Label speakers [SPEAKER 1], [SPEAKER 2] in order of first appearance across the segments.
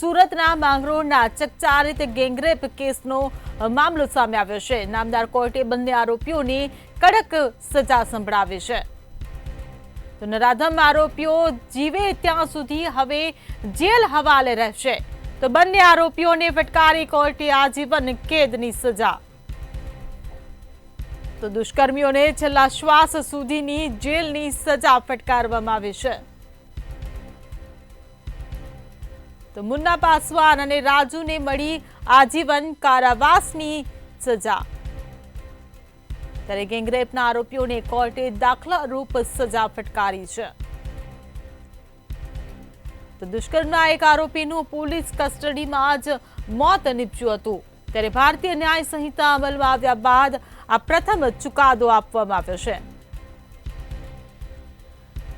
[SPEAKER 1] સુરતના માંગરોળના ચકચારિત ગેંગરેપ કેસનો મામલો સામે આવ્યો છે। નામદાર કોર્ટે બંને આરોપીઓને કડક સજા સંભળાવી છે। તો નરાધમ આરોપીઓ જીવે ત્યાં સુધી હવે જેલ હવાલે રહેશે। તો બંને આરોપીઓને ફટકારી કોર્ટે આજીવન કેદની સજા। તો દુષ્કર્મીઓને છેલ્લા શ્વાસ સુધીની જેલની સજા ફટકારવામાં આવી છે। તો મુન્ના પાસવાન અને રાજુને મળી આજીવન કારાવાસની સજા। ત્યારે ગેંગરેપના આરોપીઓને કોર્ટે દાખલારૂપ સજા ફટકારી છે। તો દુષ્કર્મના એક આરોપીનું પોલીસ કસ્ટડીમાં જ મોત નીપજ્યું હતું। ત્યારે ભારતીય ન્યાય સંહિતા અમલમાં આવ્યા બાદ આ પ્રથમ ચુકાદો આપવામાં આવ્યો છે।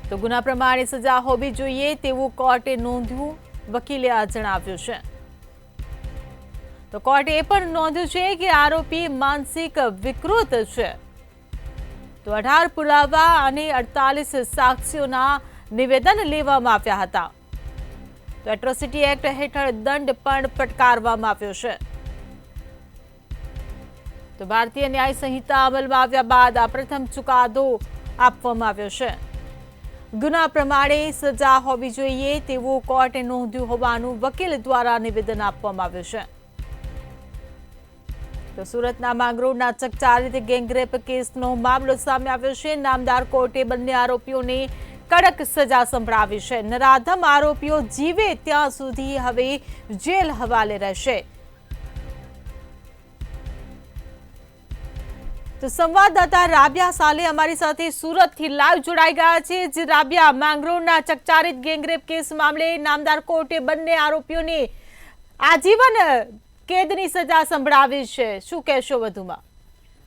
[SPEAKER 1] તો ગુના પ્રમાણે સજા હોવી જોઈએ તેવું કોર્ટે નોંધ્યું, વકીલે આ જણાવ્યું છે। તો કોર્ટે એ પણ નોંધ્યું છે કે આરોપી માનસિક વિકૃત છે। તો 18 પુરાવા અને 48 સાક્ષીઓના નિવેદન લેવામાં આવ્યા હતા। તો એટ્રોસિટી એક્ટ હેઠળ દંડ પણ ફટકારવામાં આવ્યો છે। તો ભારતીય ન્યાય સંહિતા અમલમાં આવ્યા બાદ આ પ્રથમ ચુકાદો આપવામાં આવ્યો છે। ગુના પ્રમાણે સજા હોવી જોઈએ તેવું કોર્ટે નોંધ્યું હોવાનું વકીલ દ્વારા નિવેદન આપવામાં આવ્યું છે। તો સુરતના માંગરોળના ચકચારિત ગેંગરેપ કેસનો મામલો સામે આવ્યો છે। નામદાર કોર્ટે બંને આરોપીઓને કડક સજા સંભળાવી છે। નરાધમ આરોપીઓ જીવે ત્યાં સુધી હવે જેલ હવાલે રહેશે। તો સંવાદદાતા રાબિયા સાલે અમારી સાથે સુરતથી લાઈવ જોડાઈ ગયા છે। જે રાબિયા, માંગરોળના ચકચારિત ગેંગરેપ કેસ મામલે નામદાર કોર્ટે બંને આરોપીઓને આજીવન કેદની સજા સંભળાવી છે, શું કહેશો વધુમાં?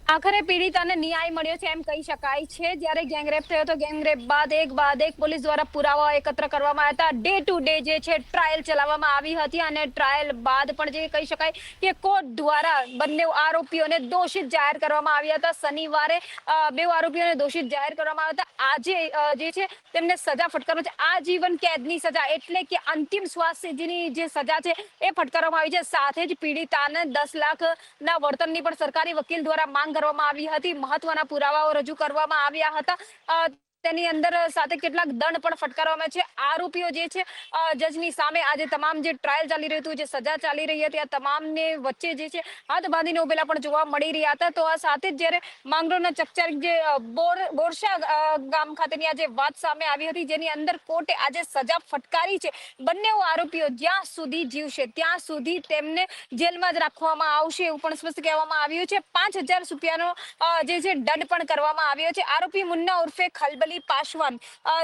[SPEAKER 2] આખરે પીડિતાને ન્યાય મળ્યો છે એમ કહી શકાય છે। જ્યારે ગેંગરેપ થયો તો ગેંગરેપ બાદ એક પોલીસ દ્વારા પુરાવા એકત્ર કરવામાં આવ્યા હતા। ડે ટુ ડે જે છે ટ્રાયલ ચલાવવામાં આવી હતી અને ટ્રાયલ બાદ પણ જે કહી શકાય કે કોર્ટ દ્વારા બંને આરોપીઓને દોષિત જાહેર કરવામાં આવ્યા હતા। શનિવારે બે આરોપીઓને દોષિત જાહેર કરવામાં આવ્યા હતા। આજે જે છે તેમને સજા ફટકારવામાં છે આજીવન કેદની સજા, એટલે કે અંતિમ શ્વાસ સુધીની જે સજા છે એ ફટકારવામાં આવી છે। સાથે જ પીડિતાને 10 લાખના વળતરની પણ સરકારી વકીલ દ્વારા માંગ કરવામાં આવી હતી। મહત્વના પુરાવાઓ રજૂ કરવામાં આવ્યા હતા। તેની અંદર સાથે કેટલાક દંડ પણ ફટકારવામાં છે। આરોપીઓ જે છે જજની સામે આજે તમામ જે ટ્રાયલ ચાલી રહ્યું હતું, જે સજા ચાલી રહી હતી, આ તમામને વચ્ચે જે છે હાથ બાંધીને ઉભેલા પણ જોવા મળી રહ્યા હતા। તો આ સાથે જ જ્યારે માંગરોળના ચકચારિત જે બોરસા ગામ ખાતેની આજે વાત સામે આવી હતી, જેની અંદર કોર્ટે આજે સજા ફટકારી છે। બંને આરોપીઓ જ્યાં સુધી જીવશે ત્યાં સુધી તેમને જેલમાં જ રાખવામાં આવશે એવું પણ સ્પષ્ટ કહેવામાં આવ્યું છે। 5000 રૂપિયાનો જે છે દંડ પણ કરવામાં આવ્યો છે। આરોપી મુન્ના ઉર્ફે ખલબલી પાસવાન,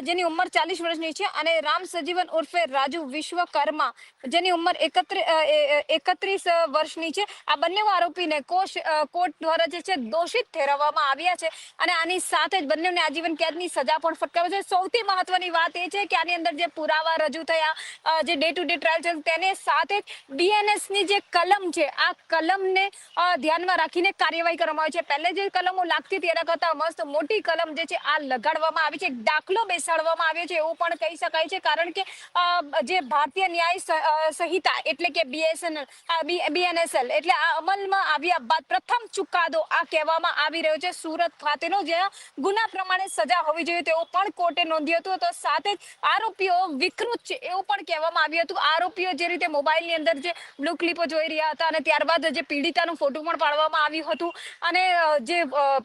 [SPEAKER 2] જેની ઉંમર 40 વર્ષની છે, અને રામ સજીવન ઉર્ફે રાજુ વિશ્વકર્મા, જેની ઉંમર 31 વર્ષની છે, આ બંને આરોપીને કોર્ટ દ્વારા જે છે દોષિત ઠેરવવામાં આવ્યા છે અને આની સાથે જ બંનેને આજીવન કેદની સજા પણ ફટકારી છે। સૌથી મહત્વની વાત એ છે કે આની અંદર જે પુરાવા રજૂ થયા, જે ડે ટુ ડે ટ્રાયલ છે, તેને સાથે જ BNS ની જે કલમ છે, આ કલમને ધ્યાનમાં રાખીને કાર્યવાહી કરવામાં આવી છે। પહેલે જે કલમો લાગતી હતી એના કરતા મસ્ત મોટી કલમ જે છે આ લગાડવામાં આવી છે, એક દાખલો બેસાડવામાં આવ્યો છે એવું પણ કહી શકાય છે। કારણ કે જે ભારતીય ન્યાય સંહિતા એટલે કે BNSL એટલે આ અમલમાં આવ્યા બાદ પ્રથમ ચુકાદો આ કહેવામાં આવી રહ્યો છે સુરત ખાતેનો, જ્યાં ગુના પ્રમાણે સજા હોવી જોઈએ તેવું પણ કોર્ટે નોંધ્યું હતું। તો સાથે જ આરોપીઓ વિકૃત છે એવું પણ કહેવામાં આવ્યું હતું। આરોપીઓ જે રીતે મોબાઈલની અંદર જે બ્લુ ક્લિપો જોઈ રહ્યા હતા અને ત્યારબાદ જે પીડિતાનું ફોટો પણ પાડવામાં આવ્યું હતું અને જે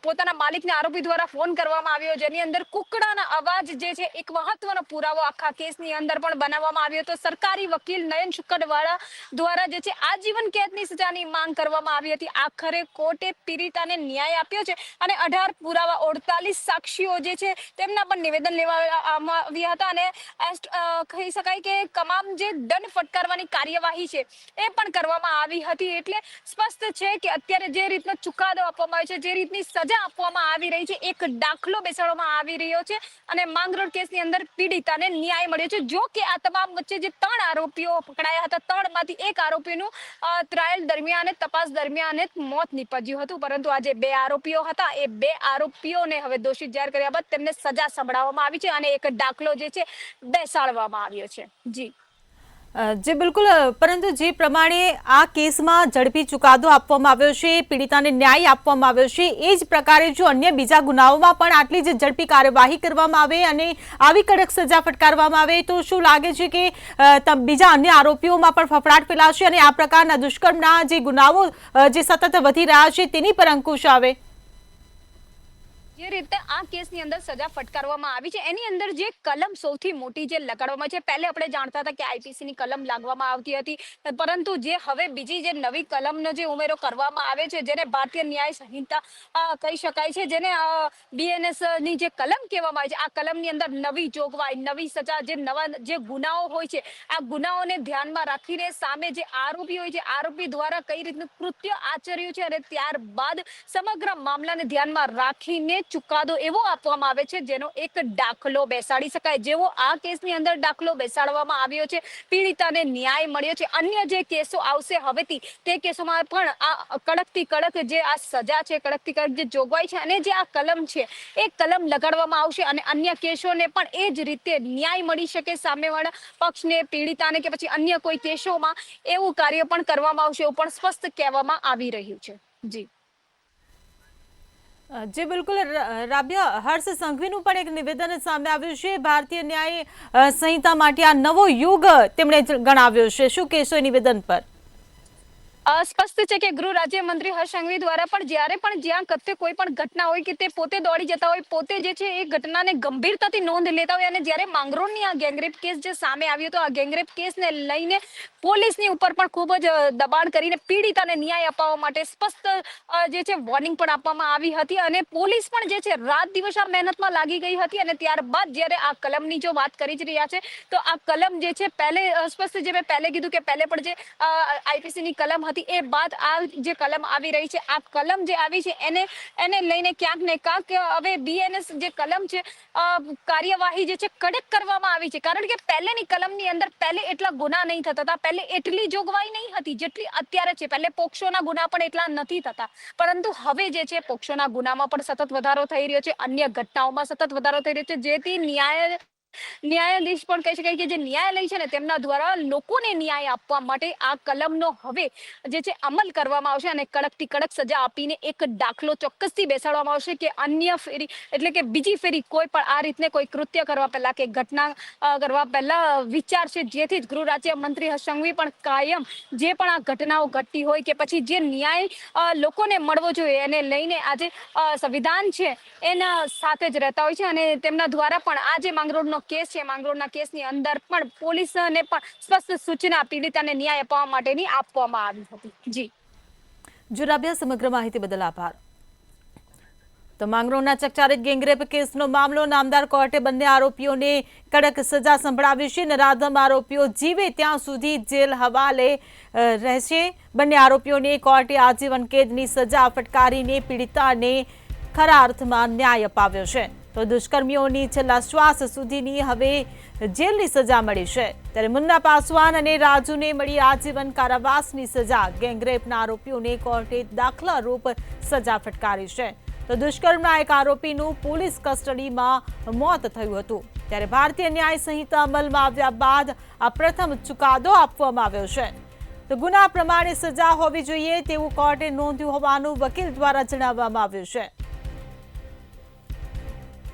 [SPEAKER 2] પોતાના માલિકને આરોપી દ્વારા ફોન કરવામાં આવ્યો, જેની અંદર કુકડાના અવાજ જે છે એક મહત્વનો પુરાવો આખા કેસની અંદર પણ બનાવવામાં આવ્યો હતો। સરકારી વકીલ નયન શુક્કરવાળા દ્વારા જે છે આજીવન કેદની સજાની માંગ કરવામાં આવી હતી। આખરે કોર્ટે પીડિતાને ન્યાય આપ્યો છે અને 18 પુરાવા 48 સાક્ષીઓ જે છે તેમના પણ નિવેદન લેવામાં આવ્યા હતા અને કહી શકાય કે તમામ જે દંડ ફટકારવાની કાર્યવાહી છે એ પણ કરવામાં આવી હતી। એટલે સ્પષ્ટ છે કે અત્યારે જે રીતનો ચુકાદો આપવામાં આવ્યો છે, જે રીતની સજા આપવામાં આવી રહી છે, એક દાખલો બેસાડવામાં આવી રહ્યો છે અને માંગરોળ કેસની અંદર પીડિતાને ન્યાય મળ્યો છે। જો કે આ તમામ વચ્ચે જે 3 આરોપીઓ પકડાયા હતા, 3 માંથી એક આરોપીનું ટ્રાયલ દરમિયાન તપાસ દરમિયાન મોત નીપજ્યું હતું, પરંતુ આ જે 2 આરોપીઓ હતા એ 2 આરોપીઓને હવે દોષિત જાહેર કર્યા બાદ તેમને સજા સંભળાવવામાં આવી છે અને એક દાખલો જે છે બેસાડવામાં આવ્યો છે। જી
[SPEAKER 1] જી બિલકુલ, પરંતુ જે પ્રમાણે આ કેસમાં ઝડપી ચુકાદો આપવામાં આવ્યો છે, પીડિતાને ન્યાય આપવામાં આવ્યો છે, એ જ પ્રકારે જો અન્ય બીજા ગુનાઓમાં પણ આટલી જ ઝડપી કાર્યવાહી કરવામાં આવે અને આવી કડક સજા ફટકારવામાં આવે તો શું લાગે છે કે બીજા અન્ય આરોપીઓમાં પણ ફફડાટ ફેલાશે અને આ પ્રકારના દુષ્કર્મના જે ગુનાઓ જે સતત વધી રહ્યા છે તેની પર અંકુશ આવે?
[SPEAKER 2] જે રીતે આ કેસની અંદર સજા ફટકારવામાં આવી છે એની અંદર જે કલમ સૌથી મોટી જે લગાડવામાં છે, પહેલે આપણે જાણતા હતા કે આઈપીસીની કલમ લાગવામાં આવતી હતી, પરંતુ જે હવે બીજી જે નવી કલમનો જે ઉમેરો કરવામાં આવે છે, જેને ભારતીય ન્યાય સંહિતા કહી શકાય છે, જેને બીએનએસ ની જે કલમ કહેવામાં આવે છે, આ કલમની અંદર નવી જોગવાઈ, નવી સજા, જે નવા જે ગુનાઓ હોય છે, આ ગુનાઓને ધ્યાનમાં રાખીને સામે જે આરોપી હોય છે, આરોપી દ્વારા કઈ રીતનું કૃત્ય આચર્યું છે અને ત્યારબાદ સમગ્ર મામલાને ધ્યાનમાં રાખીને ચુકાદો એવો આપવામાં આવે છે જેનો એક દાખલો બેસાડી શકાય. જેવો આ કેસની અંદર દાખલો બેસાડવામાં આવ્યો છે, પીડિતાને ન્યાય મળ્યો છે. અન્ય જે કેસો આવશે હવેથી તે કેસોમાં પણ આ કડકથી કડક જે આ સજા છે, કડકથી કડક જે જોગવાઈ છે અને જે આ કલમ છે એ કલમ લગાડવામાં આવશે અને અન્ય કેસોને પણ એ જ રીતે ન્યાય મળી શકે સામેવાળા પક્ષને, પીડિતાને કે પછી અન્ય કોઈ કેસોમાં એવું કાર્ય પણ કરવામાં આવશે એવું પણ સ્પષ્ટ કહેવામાં આવી રહ્યું છે. જી
[SPEAKER 1] જી બિલકુલ, રાબ્યા, હર્ષ સંઘવીનું પણ એક નિવેદન સામે આવ્યું છે. ભારતીય ન્યાય સંહિતા માટે આ નવો યુગ તેમણે ગણાવ્યો છે. શું કહેશો એ નિવેદન પર?
[SPEAKER 2] સ્પષ્ટ છે કે ગૃહ રાજ્યમંત્રી હર્ષ સંઘવી દ્વારા પણ જ્યારે પણ જ્યાં કથે કોઈ પણ ઘટના હોય કે તે પોતે દોડી જતા હોય, પોતે જે છે એ ઘટનાને ગંભીરતાથી નોંધ લેતા હોય અને જ્યારે માંગરોળની આ ગેંગરેપ કેસ જે સામે આવ્યો હતો, આ ગેંગરેપ કેસને લઈને પોલીસની ઉપર પણ ખૂબ જ દબાણ કરીને પીડિતાને ન્યાય અપાવવા માટે સ્પષ્ટ જે છે વોર્નિંગ પણ આપવામાં આવી હતી અને પોલીસ પણ જે છે રાત દિવસ આ મહેનતમાં લાગી ગઈ હતી અને ત્યારબાદ જ્યારે આ કલમની જો વાત કરી જ રહ્યા છે તો આ કલમ જે છે પહેલે સ્પષ્ટ, જે મેં પહેલે કીધું કે પહેલે પણ જે આઈપીસીની કલમ હતી એ બાદ આ જે કલમ આવી રહી છે, આ કલમ જે આવી છે એને લઈને ક્યાંક ને ક્યાંક હવે બીએનએસ જે કલમ છે કાર્યવાહી જે છે કડક કરવામાં આવી છે. કારણ કે પહેલેની કલમની અંદર પહેલે એટલા ગુના નહીં થતા હતા, પહેલે એટલી જોગવાઈ નહીં હતી જેટલી અત્યારે છે. પહેલે પોક્સોના ગુના પણ એટલા નથી થતા, પરંતુ હવે જે છે પોક્સોના ગુનામાં પણ સતત વધારો થઈ રહ્યો છે, અન્ય ઘટનાઓમાં સતત વધારો થઈ રહ્યો છે, જેથી ન્યાયાધીશ પણ કહી શકાય કે જે ન્યાયાલય છે ને તેમના દ્વારા લોકોને ન્યાય આપવા માટે આ કલમનો હવે જે છે અમલ કરવામાં આવશે અને કડકથી કડક સજા આપીને એક દાખલો ચોક્કસથી બેસાડવામાં આવશે કે અન્ય ફેરી એટલે કે બીજી ફેરી કોઈ પણ આ રીતને કોઈ કૃત્ય કરવા પહેલા કે ઘટના કરવા પહેલા વિચારશે. જેથી જ ગૃહ રાજ્ય મંત્રી હર્ષ સંઘવી પણ કાયમ જે પણ આ ઘટનાઓ ઘટતી હોય કે પછી જે ન્યાય લોકોને મળવો જોઈએ એને લઈને આજે સંવિધાન છે એના સાથે જ રહેતા હોય છે અને તેમના દ્વારા પણ આ જે માંગરોળનો કેસ છે, માંગરોળના કેસની અંદર પણ પોલીસને પણ સ્પષ્ટ સૂચના પીડિતાને ન્યાય અપાવવા માટેની આપવામાં આવી હતી. જી
[SPEAKER 1] રાબ્યા, સમગ્ર માહિતી બદલ આભાર. તો માંગરોળના ચકચારિત ગેંગરેપ કેસનો મામલો, નામદાર કોર્ટે બંને આરોપીઓને કડક સજા સંભળાવી છે. નરાધમ આરોપીઓ જીવે ત્યાં સુધી જેલ હવાલે રહેશે. બંને આરોપીઓને કોર્ટે આજીવન કેદની સજા ફટકારીને પીડિતાને ખરા અર્થમાં ન્યાય અપાવ્યો છે. તો દુષ્કર્મીઓની છેલ્લા શ્વાસ સુધીની હવે જેલની સજા મળી છે. ત્યારે મુન્ના પાસવાન અને રાજુને મળી આજીવન કારાવાસની સજા. ગેંગરેપના આરોપીઓને કોર્ટે દાખલારૂપ સજા ફટકારી છે. તો દુષ્કર્મના એક આરોપીનું પોલીસ કસ્ટડીમાં મોત થયું હતું. ત્યારે ભારતીય ન્યાય સંહિતા અમલમાં આવ્યા બાદ આ પ્રથમ ચુકાદો આપવામાં આવ્યો છે. તો ગુના પ્રમાણે સજા હોવી જોઈએ તેવું કોર્ટે નોંધ્યું હોવાનું વકીલ દ્વારા જણાવવામાં આવ્યું છે.